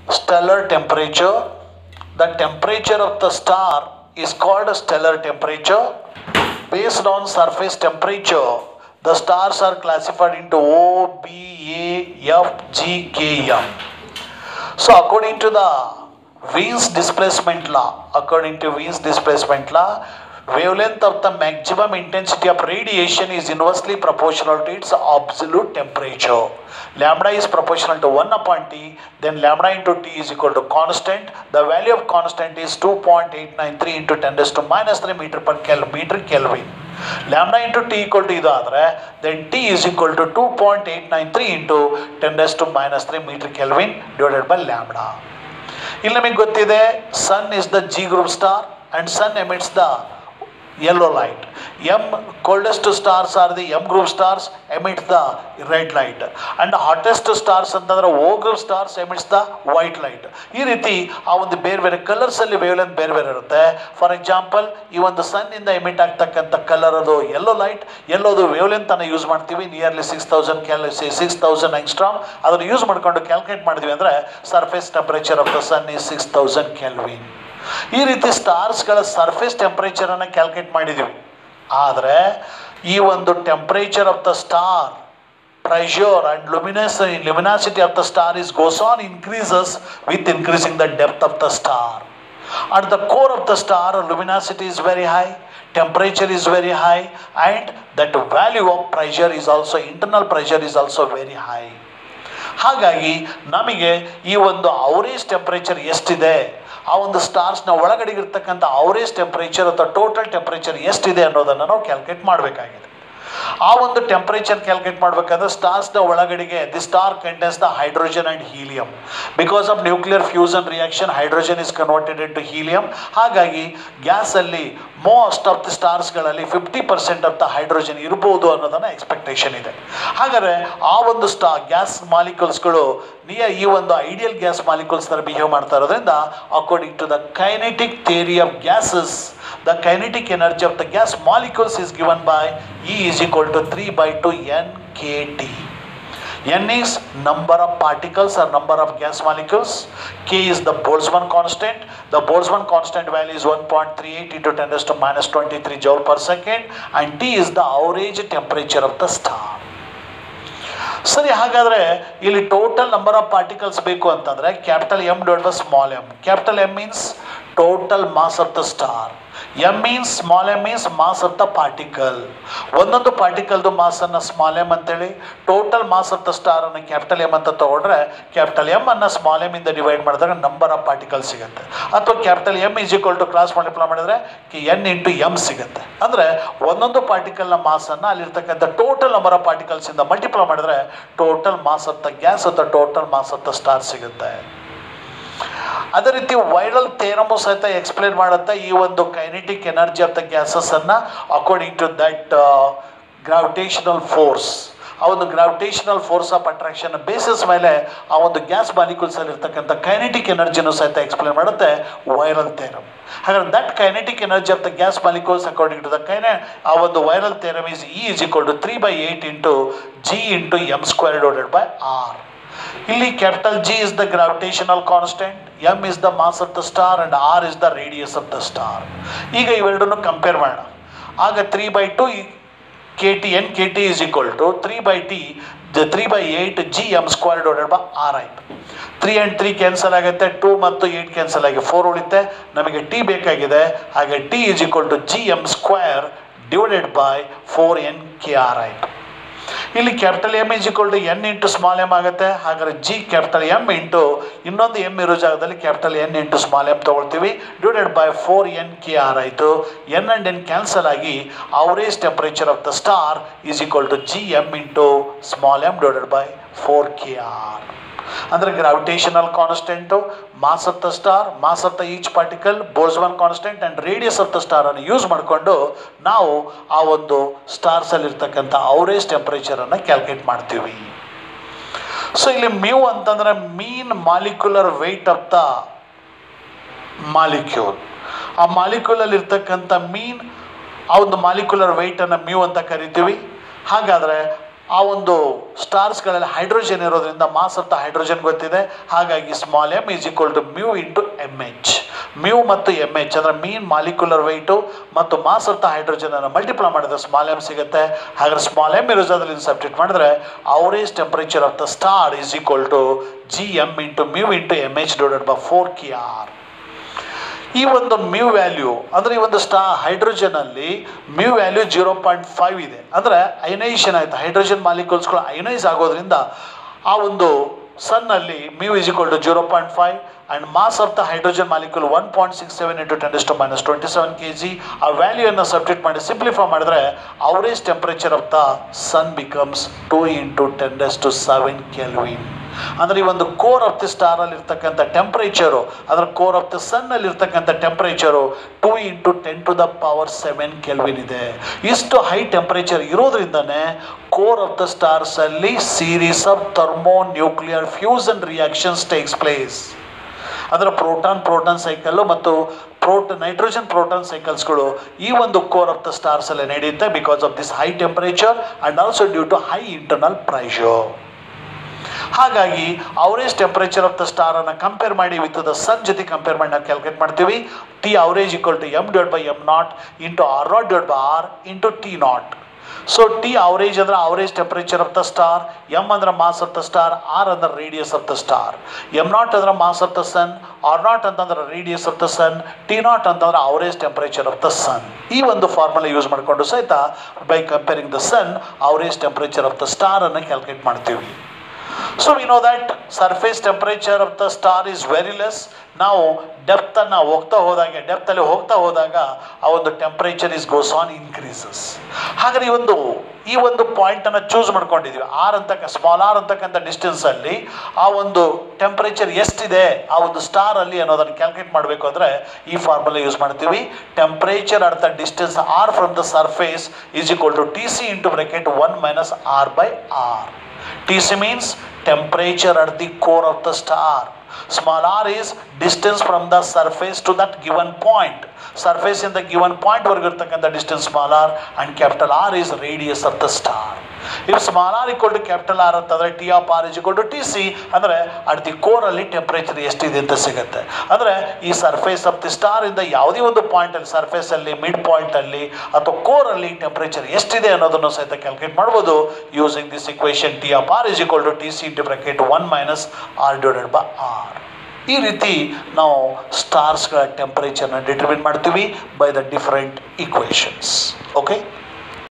stellar temperature. The temperature of the star is called stellar temperature. Based on surface temperature, the stars are classified into O, B, A, F, G, K, M. So according to the Wien's displacement law, wavelength of the maximum intensity of radiation is inversely proportional to its absolute temperature. Lambda is proportional to 1 upon T, then lambda into T is equal to constant. The value of constant is 2.893 into 10 raised to minus 3 meter Kelvin. Lambda into T equal to idadre, then T is equal to 2.893 into 10 raised to minus 3 meter Kelvin divided by lambda. ಇಲ್ಲಿ ನಮಗೆ ಗೊತ್ತಿದೆ sun is the G group star and sun emits the yellow light. M coldest stars are the M group stars, emits the red light, and the hottest stars ಅಂತಂದ್ರೆ O group stars emits the white light. ಈ ರೀತಿ ಆ ಒಂದು ಬೇರೆ ಬೇರೆ colours ಅಲ್ಲಿ wavelength ಬೇರೆ ಬೇರೆ ಇರುತ್ತೆ. ಫಾರ್ ಎಕ್ಸಾಂಪಲ್ ಈ ಒಂದು ಸನ್ ಇಂದ ಎಮಿಟ್ ಆಗ್ತಕ್ಕಂಥ ಕಲರ್ ಅದು ಯೆಲ್ಲೋ ಲೈಟ್, ಯೆಲ್ಲೋದು ವೇವ್ಲೆಂತ್ ಅನ್ನು ಯೂಸ್ ಮಾಡ್ತೀವಿ, ನಿಯರ್ಲಿ 6000 ಆಂಗ್ಸ್ಟ್ರಾಮ್. ಅದನ್ನು ಯೂಸ್ ಮಾಡ್ಕೊಂಡು ಕ್ಯಾಲ್ಕುಲೇಟ್ ಮಾಡಿದ್ವಿ ಅಂದರೆ surface temperature of the sun is 6000 kelvin. ಈ ರೀತಿ ಸ್ಟಾರ್ಸ್ಗಳ ಸರ್ಫೇಸ್ ಟೆಂಪರೇಚರನ್ನು ಕ್ಯಾಲ್ಕುಲೇಟ್ ಮಾಡಿದ್ದೀವಿ. ಆದರೆ ಈ ಒಂದು temperature of the star, pressure and luminosity of the star is goes on increases with increasing the depth of the star. At the core of the star, luminosity is very high, temperature is very high, and that value of pressure is also, internal pressure is also very high. ಹಾಗಾಗಿ ನಮಗೆ ಈ ಒಂದು average temperature ಎಷ್ಟಿದೆ, ಆ ಒಂದು ಸ್ಟಾರ್ಸ್ನ ಒಳಗಡೆ ಇರ್ತಕ್ಕಂಥ average temperature ಅಥವಾ ಟೋಟಲ್ ಟೆಂಪರೇಚರ್ ಎಷ್ಟಿದೆ ಅನ್ನೋದನ್ನು ನಾವು ಕ್ಯಾಲ್ಕುಲೇಟ್ ಮಾಡಬೇಕಾಗಿದೆ. ಆ ಒಂದು ಟೆಂಪರೇಚರ್ ಕ್ಯಾಲ್ಕುಲೇಟ್ ಮಾಡಬೇಕಾದ್ರೆ ಸ್ಟಾರ್ಸ್ನ ಒಳಗಡೆಗೆ the star contains the hydrogen and helium. Because of nuclear fusion reaction hydrogen is converted into helium. ಹಾಗಾಗಿ ಗ್ಯಾಸಲ್ಲಿ ಮೋಸ್ಟ್ ಆಫ್ ದಿ ಸ್ಟಾರ್ಸ್ಗಳಲ್ಲಿ 50% ಆಫ್ ದ ಹೈಡ್ರೋಜನ್ ಇರ್ಬೋದು ಅನ್ನೋದನ್ನು ಎಕ್ಸ್ಪೆಕ್ಟೇಷನ್ ಇದೆ. ಹಾಗಾದರೆ ಆ ಒಂದು ಗ್ಯಾಸ್ ಮಾಲಿಕ್ಯೂಲ್ಸ್ಗಳು ಈ ಒಂದು ಐಡಿಯಲ್ ಗ್ಯಾಸ್ ಮಾಲಿಕ್ಯೂಲ್ಸ್ ಥರ ಬಿಹೇವ್ ಮಾಡ್ತಾ ಇರೋದ್ರಿಂದ according to the kinetic theory of gases, the kinetic energy of the gas molecules is given by E is equal to 3/2 NKT. N is number of particles or number of gas molecules. K is the Boltzmann constant. The Boltzmann constant value is 1.38 into 10 raised to minus 23 joule per second, and T is the average temperature of the star. ಸರಿ, ಹಾಗಾದರೆ ಇಲ್ಲಿ total number of particles ಬೇಕು ಅಂತಂದರೆ capital M divided by small m. Capital M means total mass of the star, M means small m means mass of the particle. ಒಂದೊಂದು ಪಾರ್ಟಿಕಲ್ದು ಮಾಸನ್ನು small m ಅಂತೇಳಿ, total mass of the ಸ್ಟಾರನ್ನು capital M ಅಂತ ತೊಗೊಂಡ್ರೆ capital M ಅನ್ನು small m ಇಂದ divide ಮಾಡಿದಾಗ ನಂಬರ್ ಆಫ್ ಪಾರ್ಟಿಕಲ್ ಸಿಗುತ್ತೆ. ಅಥವಾ capital M is equal to cross multiply ಮಾಡಿದ್ರೆ N ಇಂಟು M ಸಿಗುತ್ತೆ. ಅಂದರೆ ಒಂದೊಂದು ಪಾರ್ಟಿಕಲ್ನ ಮಾಸನ್ನು ಅಲ್ಲಿರ್ತಕ್ಕಂಥ ಟೋಟಲ್ ನಂಬರ್ ಆಫ್ ಪಾರ್ಟಿಕಲ್ಸಿಂದ ಮಲ್ಟಿಪ್ಲೈ ಮಾಡಿದ್ರೆ total mass of the gas ಅಥವಾ total mass of the star ಸಿಗುತ್ತೆ. ಅದೇ ರೀತಿ ವೈರಲ್ ಥಿಯರಮು ಸಹಿತ ಎಕ್ಸ್ಪ್ಲೇನ್ ಮಾಡುತ್ತೆ ಈ ಒಂದು kinetic energy of the gases ಅನ್ನು according to that gravitational force. ಆ ಒಂದು gravitational force of attraction basis ಮೇಲೆ ಆ ಒಂದು ಗ್ಯಾಸ್ ಮಾಲಿಕ್ಯೂಲ್ಸ್ ಅಲ್ಲಿ ಇರ್ತಕ್ಕಂಥ ಕೈನೆಟಿಕ್ ಎನರ್ಜಿನೂ ಸಹಿತ ಎಕ್ಸ್ಪ್ಲೇನ್ ಮಾಡುತ್ತೆ ವೈರಲ್ ಥಿಯರಮ್. ಹಾಗಾದ್ರೆ that kinetic energy of the gas molecules according to the ಆ ಒಂದು virial theorem is E is equal to 3/8 into G into M square divided by R. ಇಲ್ಲಿ capital G is the gravitational constant, M is the mass of the star and R is the radius of the star. ಈಗ ಇವೆರಡನ್ನು compare ಮಾಡೋಣ. ಆಗ 3/2 KT NKT is equal to 3/8 GM square divided by R ಆಯಿತು. 3 and 3 cancel ಆಗುತ್ತೆ, 2 ಮತ್ತು 8 cancel ಆಗಿ 4 ಉಳಿತೆ. ನಮಗೆ T ಬೇಕಾಗಿದೆ, ಹಾಗೆ T is equal to GM square divided by 4NKR ಆಯಿತು. ಇಲ್ಲಿ capital M is equal to N into small m ಆಗುತ್ತೆ. ಹಾಗಾದ್ರೆ G ಕ್ಯಾಪಿಟಲ್ M ಇಂಟು ಇನ್ನೊಂದು M ಇರೋ ಜಾಗದಲ್ಲಿ capital N into small m ತಗೊಳ್ತೀವಿ, ಡಿವೈಡೆಡ್ ಬೈ 4NKR ಆಯಿತು. N and N cancel ಆಗಿ average temperature of the star is equal to GM into small m divided by 4KR. ಅಂದರೆ gravitational constant, mass of the star, mass of the each particle, Boltzmann constant and radius of the ಸ್ಟಾರನ್ನು use ಮಾಡಿಕೊಂಡು ನಾವು ಆ ಒಂದು ಸ್ಟಾರ್ಸಲ್ಲಿರ್ತಕ್ಕಂಥ average ಟೆಂಪರೇಚರನ್ನು calculate ಮಾಡ್ತೀವಿ. So ಇಲ್ಲಿ ಮ್ಯೂ ಅಂತಂದರೆ mean molecular weight of the molecule. ಆ ಮಾಲಿಕ್ಯೂಲಲ್ಲಿರ್ತಕ್ಕಂಥ ಮೀನ್ ಆ ಒಂದು ಮಾಲಿಕ್ಯುಲರ್ ವೆಯ್ಟನ್ನು ಮ್ಯೂ ಅಂತ ಕರಿತೀವಿ. ಹಾಗಾದರೆ ಆ ಒಂದು ಸ್ಟಾರ್ಸ್ಗಳಲ್ಲಿ ಹೈಡ್ರೋಜನ್ ಇರೋದ್ರಿಂದ ಮಾಸ್ ಆಫ್ ದ ಹೈಡ್ರೋಜನ್ ಗೊತ್ತಿದೆ. ಹಾಗಾಗಿ small M is equal to mu into M H. Mu ಮತ್ತು ಎಮ್ ಎಚ್ ಅಂದರೆ ಮೀನ್ ಮಾಲಿಕ್ಯುಲರ್ ವೆಯ್ಟು ಮತ್ತು ಮಾಸ್ ಆಫ್ ದ ಹೈಡ್ರೋಜನ್ ಅನ್ನು ಮಲ್ಟಿಪ್ಲೈ ಮಾಡಿದ್ರೆ ಸ್ಮಾಲ್ ಎಮ್ ಸಿಗುತ್ತೆ. ಹಾಗಾದ್ರೆ ಸ್ಮಾಲ್ ಎಮ್ ಇರೋದ್ರಲ್ಲಿ ಸಬ್ಸ್ಟಿಟ್ಯೂಟ್ ಮಾಡಿದ್ರೆ average temperature of the star is equal to G M into mu into M H divided by 4kr. ಈ ಒಂದು mu value ಅಂದರೆ ಈ ಒಂದು ಹೈಡ್ರೋಜನಲ್ಲಿ ಮ್ಯೂ ವ್ಯಾಲ್ಯೂ 0.5 ಇದೆ. ಅಂದರೆ ಅಯನೈಸೇಷನ್ ಆಯಿತು, ಹೈಡ್ರೋಜನ್ ಮಾಲಿಕ್ಯೂಲ್ಸ್ಗಳು ಅಯನೈಸ್ ಆಗೋದ್ರಿಂದ ಆ ಒಂದು ಸನ್ನಲ್ಲಿ mu is equal to 0.5 and mass of the hydrogen molecule 1.67 into 10⁻27 kg. ಆ ವ್ಯಾಲ್ಯೂಯನ್ನು ಸಬ್ಸ್ಟಿಟ್ಯೂಟ್ ಮಾಡಿ ಸಿಂಪ್ಲಿಫೈ ಮಾಡಿದ್ರೆ average temperature of the sun becomes 2 into 10⁻7 kelvin. ಅಂದರೆ ಈ ಒಂದು ಕೋರ್ ಆಫ್ ದಿ ಸ್ಟಾರಲ್ಲಿ ಇರ್ತಕ್ಕಂಥ ಟೆಂಪ್ರೇಚರು, ಅಂದರೆ ಕೋರ್ ಆಫ್ ದ ಸನ್ನಲ್ಲಿ ಇರ್ತಕ್ಕಂಥ ಟೆಂಪ್ರೇಚರು 2 ಇಂಟು 10⁻7 ಕೆಲ್ವಿನ್ ಇದೆ. ಇಷ್ಟು ಹೈ ಟೆಂಪ್ರೇಚರ್ ಇರೋದ್ರಿಂದನೇ ಕೋರ್ ಆಫ್ ದ ಸ್ಟಾರ್ಸಲ್ಲಿ series of thermonuclear fusion reactions takes place. ಅಂದರೆ ಪ್ರೋಟಾನ್ ಸೈಕಲ್ಲು ಮತ್ತು ನೈಟ್ರೋಜನ್ ಪ್ರೋಟಾನ್ ಸೈಕಲ್ಸ್ಗಳು ಈ ಒಂದು ಕೋರ್ ಆಫ್ ದ ಸ್ಟಾರ್ಸಲ್ಲಿ ನಡೆಯುತ್ತೆ because of this high temperature and also due to high internal pressure. ಹಾಗಾಗಿ ಅವರೇಜ್ ಟೆಂಪರೇಚರ್ ಆಫ್ ದ ಸ್ಟಾರನ್ನು ಕಂಪೇರ್ ಮಾಡಿ ವಿತ್ ದ ಸನ್ ಜೊತೆ ಕಂಪೇರ್ ಮಾಡಿ ನಾವು ಕ್ಯಾಲ್ಕುಲೇಟ್ ಮಾಡ್ತೀವಿ. T average equal to M divide by M naught into R naught divide by R into T naught. So T average ಅಂದರೆ average temperature of the star, M ಅಂದರೆ mass of the star, R ಅಂದರೆ radius of the star. M naught ಅಂದರೆ mass of the sun, R naught ಅಂತಂದ್ರೆ radius of the sun, T naught ಅಂತಂದ್ರೆ average temperature of the sun. ಈ ಒಂದು formula use ಮಾಡಿಕೊಂಡು ಸಹಿತ by comparing the sun average temperature of the star ಅನ್ನು calculate ಮಾಡ್ತೀವಿ. So we know that surface temperature of the star is very less. ನಾವು ಡೆಪ್ತನ್ನು ಡೆಪ್ತಲ್ಲಿ ಹೋಗ್ತಾ ಹೋದಾಗ ಆ ಒಂದು temperature is goes on increases. ಹಾಗಾದ್ರೆ ಈ ಒಂದು ಪಾಯಿಂಟನ್ನು ಚೂಸ್ ಮಾಡ್ಕೊಂಡಿದ್ದೀವಿ. ಸ್ಮಾಲ್ ಆರ್ ಅಂತಕ್ಕಂಥ ಡಿಸ್ಟೆನ್ಸಲ್ಲಿ ಆ ಒಂದು ಟೆಂಪರೇಚರ್ ಎಷ್ಟಿದೆ ಆ ಒಂದು ಸ್ಟಾರಲ್ಲಿ ಅನ್ನೋದನ್ನು ಕ್ಯಾಲ್ಕುಲೇಟ್ ಮಾಡಬೇಕು ಅಂದರೆ ಈ ಫಾರ್ಮುಲಾ ಯೂಸ್ ಮಾಡ್ತೀವಿ. Temperature at the distance R from the surface is equal to T C into bracket 1 minus R by R. Tc means temperature at the core of the star. Small r is distance from the surface to that given point. Surface in the given point the distance small r, and capital R is radius of the star. If small r equal to capital R ಅಂತಂದರೆ T of R is equal to Tc ಅಂದರೆ at the core ಅಲ್ಲಿ temperature ಎಷ್ಟಿದೆ ಅಂತ ಸಿಗುತ್ತೆ. ಅಂದರೆ ಈ surface of the star ಇಂದ ಯಾವುದೇ ಒಂದು ಪಾಯಿಂಟಲ್ಲಿ ಸರ್ಫೇಸಲ್ಲಿ ಮಿಡ್ ಪಾಯಿಂಟಲ್ಲಿ ಅಥವಾ ಕೋರಲ್ಲಿ ಟೆಂಪರೇಚರ್ ಎಷ್ಟಿದೆ ಅನ್ನೋದನ್ನು ಸಹಿತ ಕ್ಯಾಲ್ಕುಲೇಟ್ ಮಾಡ್ಬೋದು using this equation T of R is equal to Tc into bracket 1 minus R divided by R. ಈ ರೀತಿ ನಾವು ಸ್ಟಾರ್ಸ್ಗಳ ಟೆಂಪರೇಚರ್ನ ಡಿಟರ್ಮಿನ್ ಮಾಡ್ತೀವಿ by the different equations. Okay.